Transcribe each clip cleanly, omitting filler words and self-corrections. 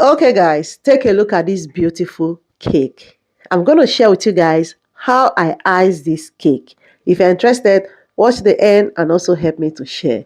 Okay, guys, take a look at this beautiful cake. I'm going to share with you guys how I ice this cake. If you're interested, watch the end and also help me to share.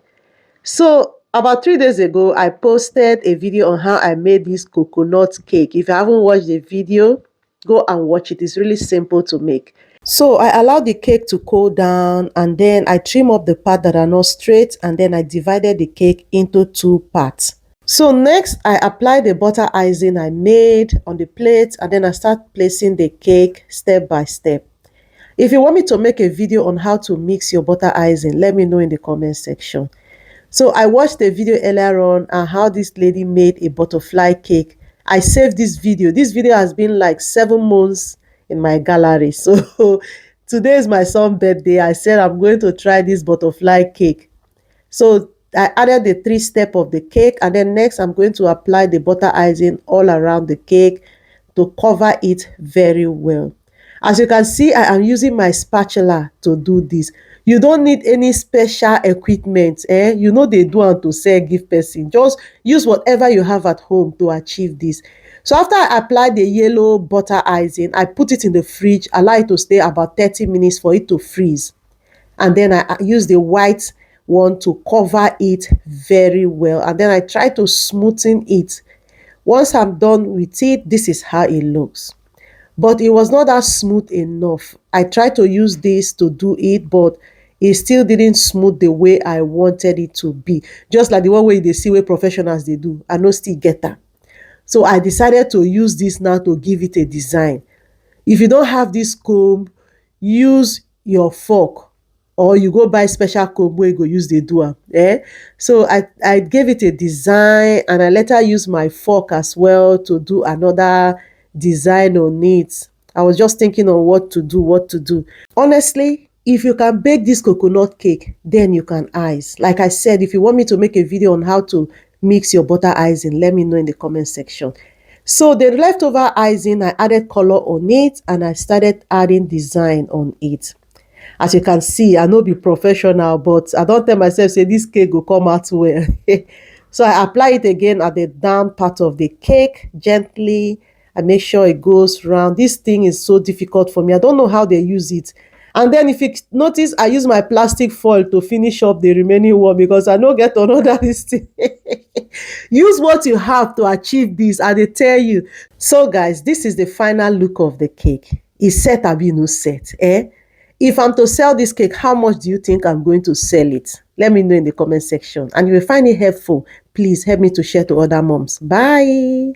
So, about 3 days ago, I posted a video on how I made this coconut cake. If you haven't watched the video, go and watch it. It's really simple to make. So, I allowed the cake to cool down and then I trim up the part that are not straight and then I divided the cake into 2 parts. So next, I apply the butter icing I made on the plate and then I start placing the cake step by step. If you want me to make a video on how to mix your butter icing, let me know in the comment section. So I watched the video earlier on and how this lady made a butterfly cake. I saved this video. This video has been like 7 months in my gallery. So today is my son's birthday. I said I'm going to try this butterfly cake. So I added the 3 steps of the cake and then next I'm going to apply the butter icing all around the cake to cover it very well. As you can see, I am using my spatula to do this. You don't need any special equipment. You know they do want to sell give person. Just use whatever you have at home to achieve this. So after I apply the yellow butter icing, I put it in the fridge, allow it to stay about 30 minutes for it to freeze. And then I use the white one to cover it very well and then I try to smoothen it. Once I'm done with it, this is how it looks, but it was not that smooth enough. I tried to use this to do it, but it still didn't smooth the way I wanted it to be, just like the one way they see where professionals they do. I no still get that. So I decided to use this now to give it a design. If you don't have this comb, use your fork or you go buy special comb wey you go use dey do am. So I gave it a design and I later use my fork as well to do another design on it. I was just thinking on what to do. Honestly, if you can bake this coconut cake, then you can ice. Like I said, if you want me to make a video on how to mix your butter icing, let me know in the comment section. So the leftover icing, I added color on it and I started adding design on it. As you can see, I no be professional, but I don tell myself say this cake go come out well. So I apply it again at the down part of the cake gently. I make sure it goes round. This thing is so difficult for me. I don't know how they use it. And then if you notice, I use my plastic foil to finish up the remaining one because I no get another this thing. Use what you have to achieve this, I dey tell you. So guys, this is the final look of the cake. E set abi no set? If I'm to sell this cake, how much do you think I'm going to sell it? Let me know in the comment section. And if you find it helpful, please help me to share to other moms. Bye.